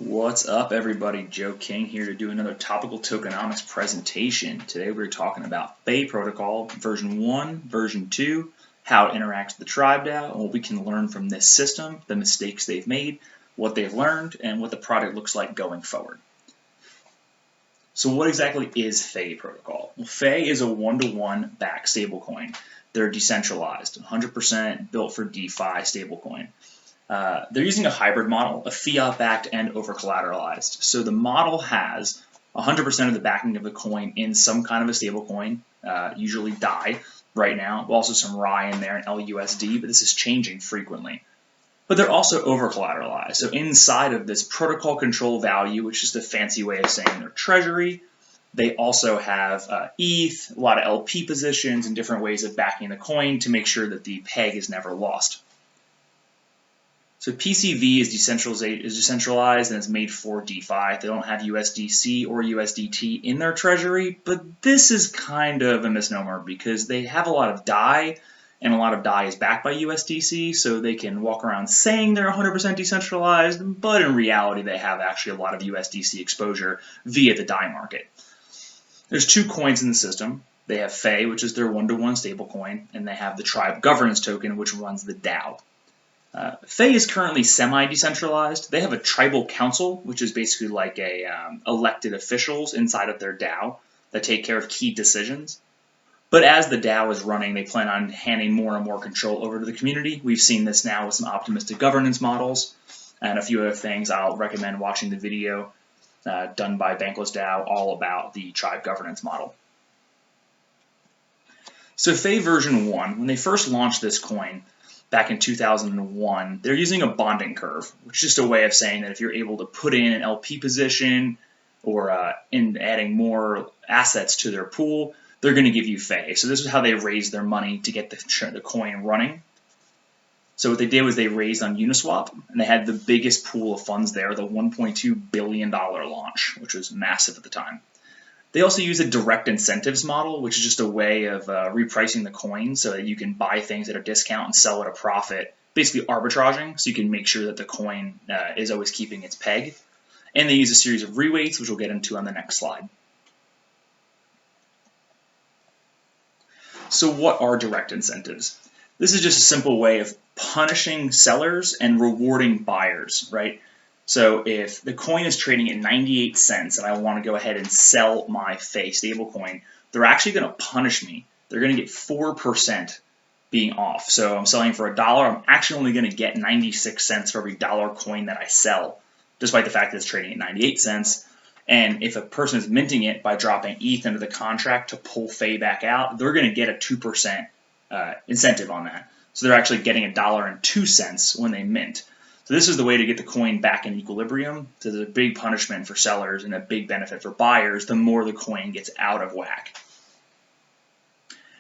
What's up, everybody? Joe King here to do another Topical Tokenomics presentation. Today we're talking about FEI protocol, version 1, version 2, how it interacts with the TRIBE DAO, and what we can learn from this system, the mistakes they've made, what they've learned, and what the product looks like going forward. So what exactly is FEI protocol? Well, FEI is a one-to-one backed stablecoin. They're decentralized, 100% built for DeFi stablecoin. They're using a hybrid model, a fiat-backed and over-collateralized. So the model has 100% of the backing of the coin in some kind of a stablecoin, usually DAI right now, also some RAI in there and LUSD, but this is changing frequently. But they're also over-collateralized. So inside of this protocol control value, which is the fancy way of saying their treasury, they also have ETH, a lot of LP positions, and different ways of backing the coin to make sure that the peg is never lost. So PCV is decentralized and is made for DeFi. They don't have USDC or USDT in their treasury, but this is kind of a misnomer because they have a lot of DAI, and a lot of DAI is backed by USDC, so they can walk around saying they're 100% decentralized, but in reality they have actually a lot of USDC exposure via the DAI market. There's two coins in the system. They have FEI, which is their one-to-one stablecoin, and they have the TRIBE governance token, which runs the DAO. FEI is currently semi-decentralized. They have a tribal council, which is basically like a elected officials inside of their DAO that take care of key decisions. But as the DAO is running, they plan on handing more and more control over to the community. We've seen this now with some optimistic governance models and a few other things. I'll recommend watching the video done by Bankless DAO all about the tribe governance model. So FEI version 1, when they first launched this coin, back in 2001, they're using a bonding curve, which is just a way of saying that if you're able to put in an LP position or in adding more assets to their pool, they're going to give you FEI. So this is how they raised their money to get the coin running. So what they did was they raised on Uniswap, and they had the biggest pool of funds there, the $1.2 billion launch, which was massive at the time. They also use a direct incentives model, which is just a way of repricing the coin so that you can buy things at a discount and sell at a profit, basically arbitraging, so you can make sure that the coin is always keeping its peg. And they use a series of reweights, which we'll get into on the next slide. So what are direct incentives? This is just a simple way of punishing sellers and rewarding buyers, right? So if the coin is trading at 98 cents and I want to go ahead and sell my FEI stablecoin, they're actually going to punish me. They're going to get 4% being off. So I'm selling for $1. I'm actually only going to get 96 cents for every dollar coin that I sell, despite the fact that it's trading at 98 cents. And if a person is minting it by dropping ETH into the contract to pull FEI back out, they're going to get a 2% incentive on that. So they're actually getting $1.02 when they mint. So this is the way to get the coin back in equilibrium. So there's a big punishment for sellers and a big benefit for buyers the more the coin gets out of whack.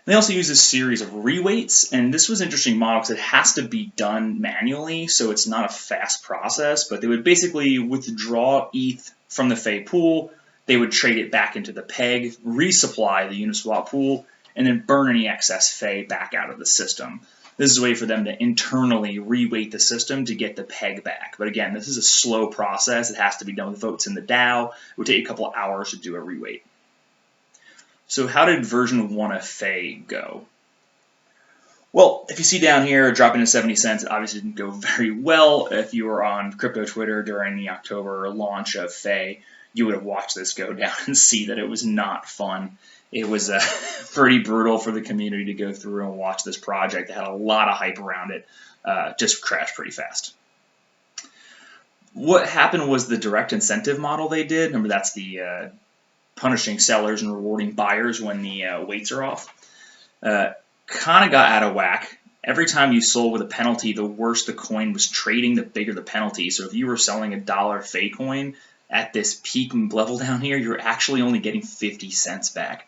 They also use a series of reweights, and this was an interesting model because it has to be done manually, so it's not a fast process, but they would basically withdraw ETH from the FEI pool, they would trade it back into the peg, resupply the Uniswap pool, and then burn any excess FEI back out of the system. This is a way for them to internally reweight the system to get the peg back. But again, this is a slow process. It has to be done with votes in the DAO. It would take a couple of hours to do a reweight. So how did version 1 of FEI go? Well, if you see down here, dropping to 70 cents, it obviously didn't go very well. If you were on crypto Twitter during the October launch of FEI, you would have watched this go down and see that it was not fun. It was pretty brutal for the community to go through and watch this project. It had a lot of hype around it, just crashed pretty fast. What happened was the direct incentive model they did. Remember, that's the punishing sellers and rewarding buyers when the weights are off. Kind of got out of whack. Every time you sold with a penalty, the worse the coin was trading, the bigger the penalty. So if you were selling $1 FEI coin at this peak level down here, you're actually only getting 50 cents back.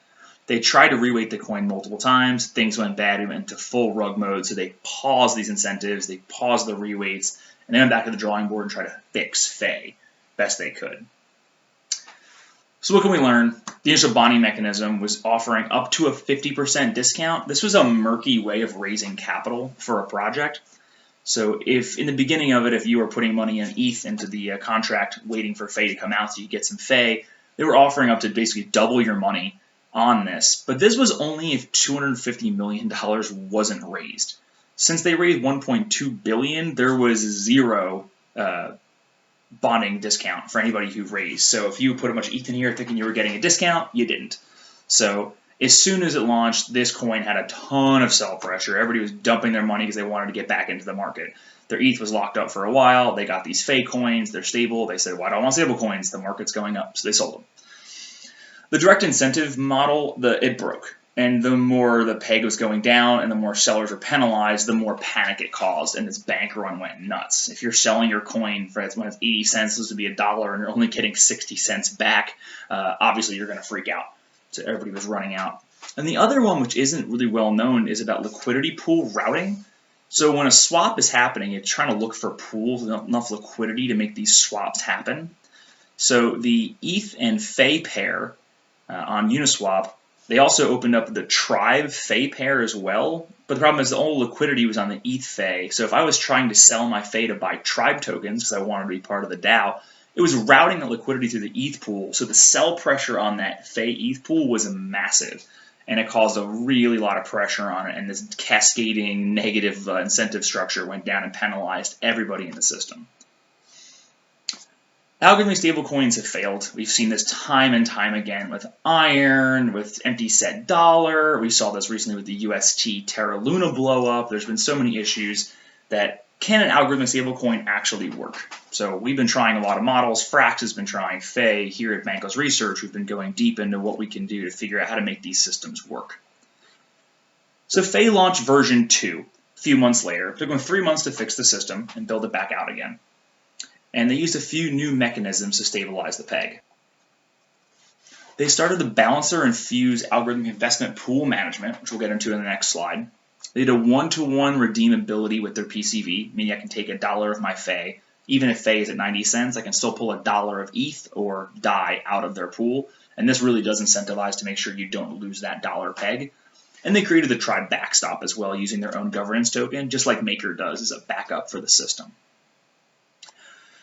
They tried to reweight the coin multiple times. Things went bad. It went into full rug mode. So they paused these incentives. They paused the reweights. And they went back to the drawing board and tried to fix FEI best they could. So what can we learn? The initial bonding mechanism was offering up to a 50% discount. This was a murky way of raising capital for a project. So if in the beginning of it, if you were putting money in ETH into the contract waiting for FEI to come out so you get some FEI, they were offering up to basically double your money on this. But this was only if $250 million wasn't raised. Since they raised $1.2 billion, there was zero bonding discount for anybody who raised. So if you put a bunch of ETH in here thinking you were getting a discount, you didn't. So as soon as it launched, this coin had a ton of sell pressure. Everybody was dumping their money because they wanted to get back into the market. Their ETH was locked up for a while. They got these FEI coins. They're stable. They said, why do I want stable coins? The market's going up. So they sold them. The direct incentive model, it broke. And the more the peg was going down and the more sellers were penalized, the more panic it caused, and this bank run went nuts. If you're selling your coin for when it's 80 cents, this would be $1, and you're only getting 60 cents back, obviously you're going to freak out. So everybody was running out. And the other one, which isn't really well known, is about liquidity pool routing. So when a swap is happening, it's trying to look for pools with enough liquidity to make these swaps happen. So the ETH and FEI pair on Uniswap, they also opened up the TRIBE FEI pair as well, but the problem is the only liquidity was on the ETH FEI. So if I was trying to sell my FEI to buy TRIBE tokens because I wanted to be part of the DAO, it was routing the liquidity through the ETH pool. So the sell pressure on that FEI ETH pool was massive, and it caused a really lot of pressure on it, and this cascading negative incentive structure went down and penalized everybody in the system. Algorithmic stablecoins have failed. We've seen this time and time again with Iron, with empty set dollar. We saw this recently with the UST Terra Luna blow up. There's been so many issues that can an algorithmic stablecoin actually work? So we've been trying a lot of models. Frax has been trying FEI. Here at Bankless Research, we've been going deep into what we can do to figure out how to make these systems work. So FEI launched version 2 a few months later. It took them 3 months to fix the system and build it back out again. And they used a few new mechanisms to stabilize the peg. They started the balancer and fuse algorithmic investment pool management, which we'll get into in the next slide. They did a one-to-one redeemability with their PCV, meaning I can take $1 of my FEI. Even if FEI is at 90 cents, I can still pull $1 of ETH or DAI out of their pool. And this really does incentivize to make sure you don't lose that dollar peg. And they created the TRIBE backstop as well, using their own governance token, just like Maker does as a backup for the system.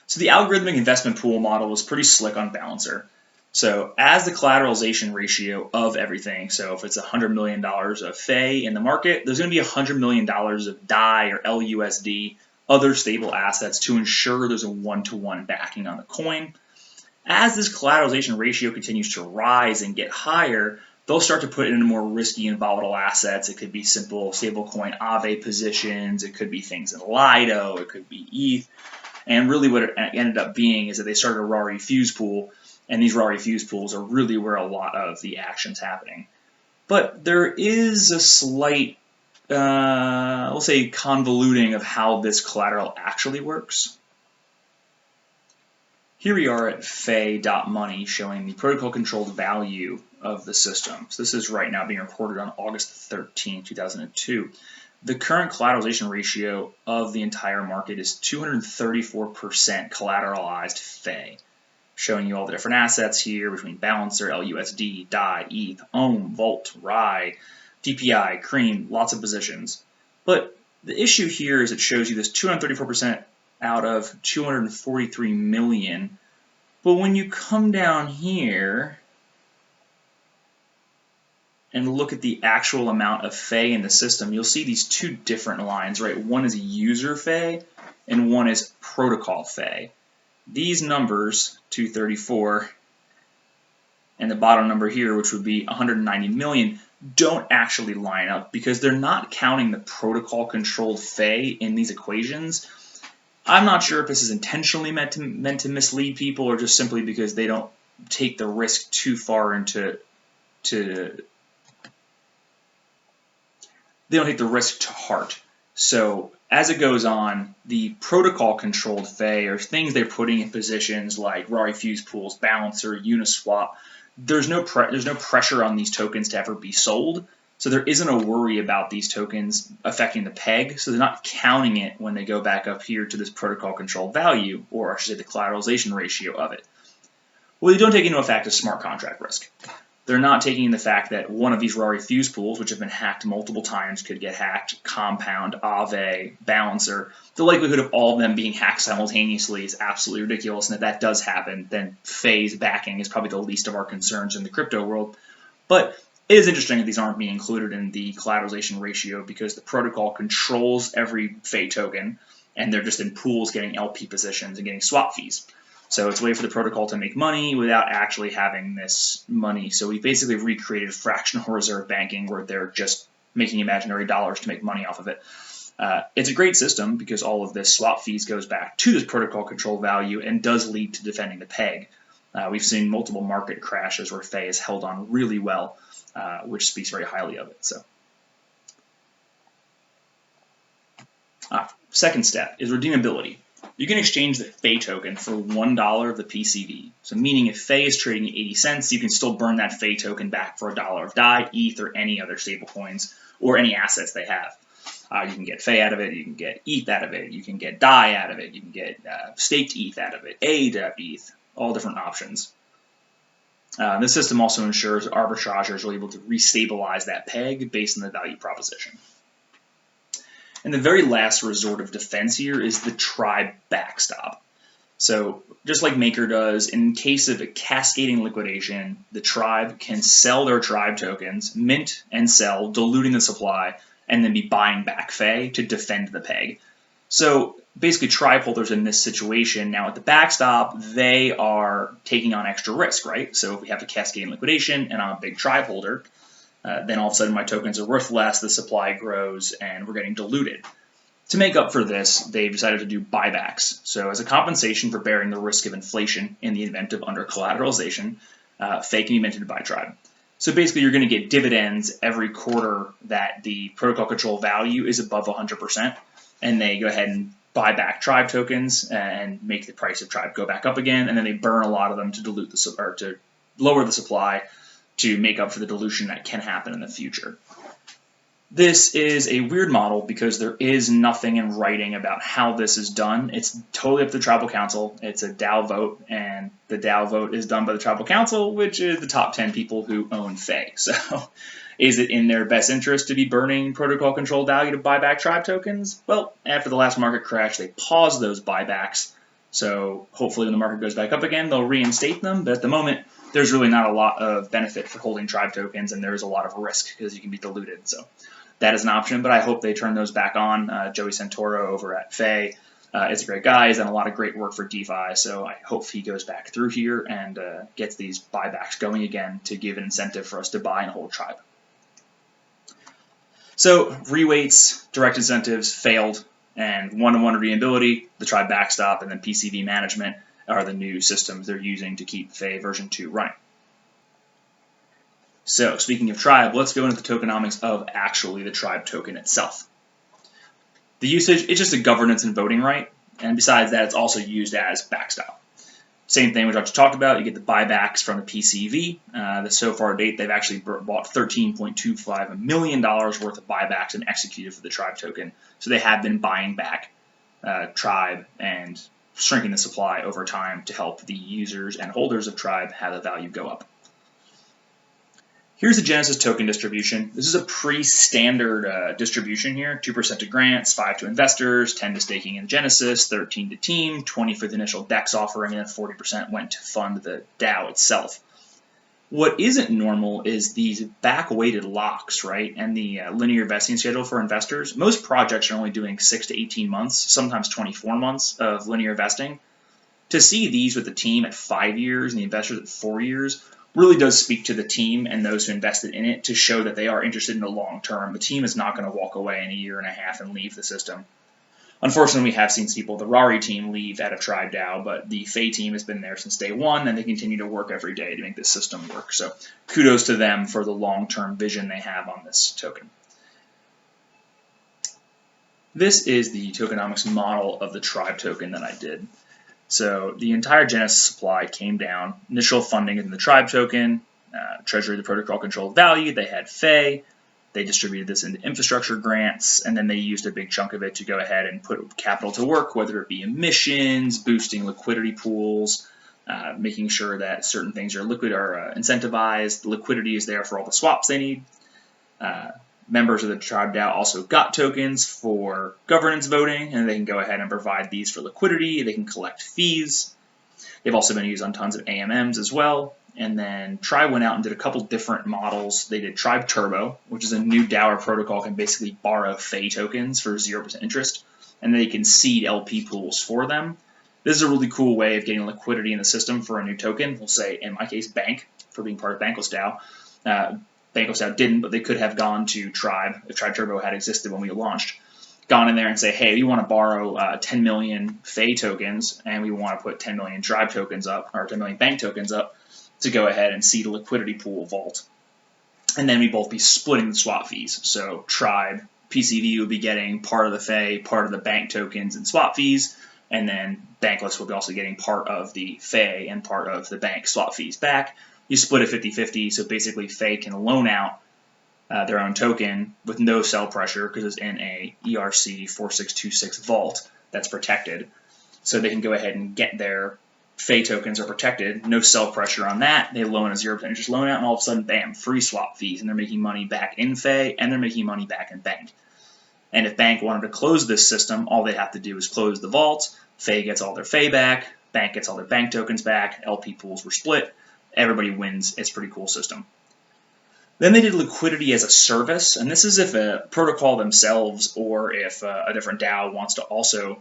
So the algorithmic investment pool model was pretty slick on Balancer. So as the collateralization ratio of everything, so if it's $100 million of FEI in the market, there's going to be $100 million of DAI or LUSD, other stable assets, to ensure there's a one-to-one backing on the coin. As this collateralization ratio continues to rise and get higher, they'll start to put in more risky and volatile assets. It could be simple stablecoin Aave positions. It could be things in Lido. It could be ETH. And really what it ended up being is that they started a Rari fuse pool, and these Rari fuse pools are really where a lot of the action's happening. But there is a slight, we'll say, convoluting of how this collateral actually works. Here we are at FEI.money showing the protocol-controlled value of the system. So this is right now being recorded on August 13, 2002. The current collateralization ratio of the entire market is 234% collateralized FEI, showing you all the different assets here between Balancer, LUSD, DAI, ETH, Ohm, Volt, RAI, DPI, Cream, lots of positions. But the issue here is it shows you this 234% out of 243 million. But when you come down here and look at the actual amount of FEI in the system, you'll see these two different lines, right? One is user FEI and one is protocol FEI. These numbers, 234, and the bottom number here, which would be 190 million, don't actually line up because they're not counting the protocol-controlled FEI in these equations. I'm not sure if this is intentionally meant to mislead people or just simply because they don't take the risk too far they don't take the risk to heart. So as it goes on, the protocol-controlled FEI are things they're putting in positions like Rari fuse pools, Balancer, Uniswap. There's no pressure on these tokens to ever be sold, so there isn't a worry about these tokens affecting the peg. So they're not counting it when they go back up here to this protocol-controlled value, or I should say the collateralization ratio of it. What they don't take into effect is smart contract risk. they're not taking the fact that one of these Rari fuse pools, which have been hacked multiple times, could get hacked, Compound, Aave, Balancer. The likelihood of all of them being hacked simultaneously is absolutely ridiculous, and if that does happen, then FEI's backing is probably the least of our concerns in the crypto world. But it is interesting that these aren't being included in the collateralization ratio because the protocol controls every FEI token, and they're just in pools getting LP positions and getting swap fees. So it's a way for the protocol to make money without actually having this money. So we basically recreated fractional reserve banking where they're just making imaginary dollars to make money off of it. It's a great system because all of this swap fees goes back to this protocol control value and does lead to defending the peg. We've seen multiple market crashes where FEI has held on really well, which speaks very highly of it. So, second step is redeemability. You can exchange the FEI token for $1 of the PCV. So meaning if FEI is trading at 80 cents, you can still burn that FEI token back for $1 of DAI, ETH, or any other stablecoins or any assets they have. You can get FEI out of it, you can get ETH out of it, you can get DAI out of it, you can get staked ETH out of it, ETH, all different options. This system also ensures arbitrageurs are able to restabilize that peg based on the value proposition. And the very last resort of defense here is the TRIBE backstop. So just like Maker does, in case of a cascading liquidation, the TRIBE can sell their TRIBE tokens, mint and sell, diluting the supply, and then be buying back FEI to defend the peg. So basically TRIBE holders in this situation, now at the backstop, they are taking on extra risk, right? So if we have a cascading liquidation and I'm a big TRIBE holder, then all of a sudden my tokens are worth less, the supply grows, and we're getting diluted. To make up for this, they've decided to do buybacks. So as a compensation for bearing the risk of inflation in the event of under-collateralization, FEI can be minted by TRIBE. So basically you're going to get dividends every quarter that the protocol control value is above 100%, and they go ahead and buy back TRIBE tokens and make the price of TRIBE go back up again, and then they burn a lot of them to dilute the or to lower the supply to make up for the dilution that can happen in the future. This is a weird model because there is nothing in writing about how this is done. It's totally up to the tribal council. It's a DAO vote, and the DAO vote is done by the tribal council, which is the top 10 people who own FEI. So is it in their best interest to be burning protocol control value to buy back TRIBE tokens? Well, after the last market crash, they paused those buybacks. So hopefully when the market goes back up again, they'll reinstate them. But at the moment, there's really not a lot of benefit for holding TRIBE tokens, and there's a lot of risk because you can be diluted. So that is an option, but I hope they turn those back on. Joey Santoro over at FEI is a great guy. He's done a lot of great work for DeFi, so I hope he goes back through here and gets these buybacks going again to give an incentive for us to buy and hold TRIBE. So reweights, direct incentives failed, and one-to-one redeemability, the TRIBE backstop, and then PCV management are the new systems they're using to keep FEI version 2 running. So speaking of TRIBE, let's go into the tokenomics of actually the TRIBE token itself. The usage is just a governance and voting right, and besides that, it's also used as backstop. Same thing which I just talked about, you get the buybacks from the PCV. So far to date, they've actually bought $13.25 million worth of buybacks and executed for the TRIBE token. So they have been buying back TRIBE and shrinking the supply over time to help the users and holders of TRIBE have the value go up. Here's the Genesis token distribution. This is a pretty standard distribution here. 2% to grants, 5% to investors, 10% to staking in Genesis, 13% to team, 20% for the initial DEX offering, and then 40% went to fund the DAO itself. What isn't normal is these back-weighted locks, right, and the linear vesting schedule for investors. Most projects are only doing 6 to 18 months, sometimes 24 months of linear vesting. To see these with the team at 5 years and the investors at 4 years really does speak to the team and those who invested in it to show that they are interested in the long term. The team is not going to walk away in a year and a half and leave the system. Unfortunately, we have seen people, the Rari team, leave out of TRIBE DAO, but the FEI team has been there since day one, and they continue to work every day to make this system work. So kudos to them for the long-term vision they have on this token. This is the tokenomics model of the TRIBE token that I did. So the entire Genesis supply came down. Initial funding in the TRIBE token, Treasury, the protocol controlled value. They had FEI. They distributed this into infrastructure grants, and then they used a big chunk of it to go ahead and put capital to work, whether it be emissions, boosting liquidity pools, making sure that certain things are liquid or incentivized. The liquidity is there for all the swaps they need. Members of the TRIBE DAO also got tokens for governance voting, and they can go ahead and provide these for liquidity. They can collect fees. They've also been used on tons of AMMs as well. And then Tribe went out and did a couple different models. They did Tribe Turbo, which is a new DAO or protocol can basically borrow FEI tokens for 0% interest, and they can seed LP pools for them. This is a really cool way of getting liquidity in the system for a new token. We'll say, in my case, Bank, for being part of Bankless DAO. Bankless DAO didn't, but they could have gone to Tribe, if Tribe Turbo had existed when we launched, gone in there and say, hey, we want to borrow 10 million FEI tokens, and we want to put 10 million Tribe tokens up, or 10 million Bank tokens up, to go ahead and seed a liquidity pool vault. And then we both be splitting the swap fees. So Tribe, PCV would be getting part of the FEI, part of the Bank tokens and swap fees, and then Bankless will be also getting part of the FEI and part of the Bank swap fees back. You split it 50-50, so basically FEI can loan out their own token with no sell pressure because it's in a ERC 4626 vault that's protected. So they can go ahead and get their FEI tokens are protected, no sell pressure on that. They loan a 0% interest loan out, and all of a sudden, bam, free swap fees, and they're making money back in FEI, and they're making money back in Bank. And if Bank wanted to close this system, all they have to do is close the vault. FEI gets all their FEI back, Bank gets all their Bank tokens back, LP pools were split, everybody wins. It's a pretty cool system. Then they did liquidity as a service, and this is if a protocol themselves or if a different DAO wants to also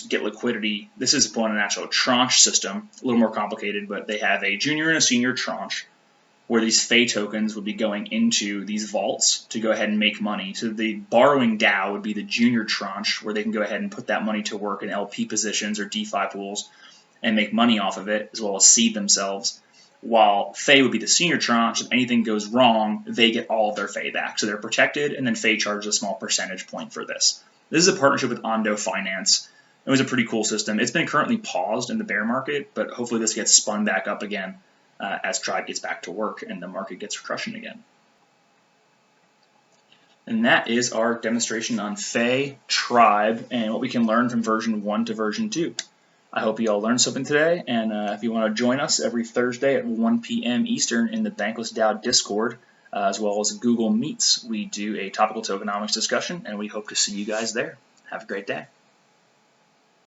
get liquidity. This is upon an actual tranche system, a little more complicated, but they have a junior and a senior tranche where these FEI tokens would be going into these vaults to go ahead and make money. So the borrowing DAO would be the junior tranche where they can go ahead and put that money to work in LP positions or DeFi pools and make money off of it, as well as seed themselves. While FEI would be the senior tranche. If anything goes wrong, they get all of their FEI back. So they're protected, and then FEI charges a small percentage point for this. This is a partnership with Ondo Finance. It was a pretty cool system. It's been currently paused in the bear market, but hopefully this gets spun back up again as Tribe gets back to work and the market gets crushing again. And that is our demonstration on FEI, Tribe, and what we can learn from version 1 to version 2. I hope you all learned something today, and if you want to join us every Thursday at 1 p.m. Eastern in the Bankless DAO Discord, as well as Google Meets, we do a topical tokenomics discussion, and we hope to see you guys there. Have a great day.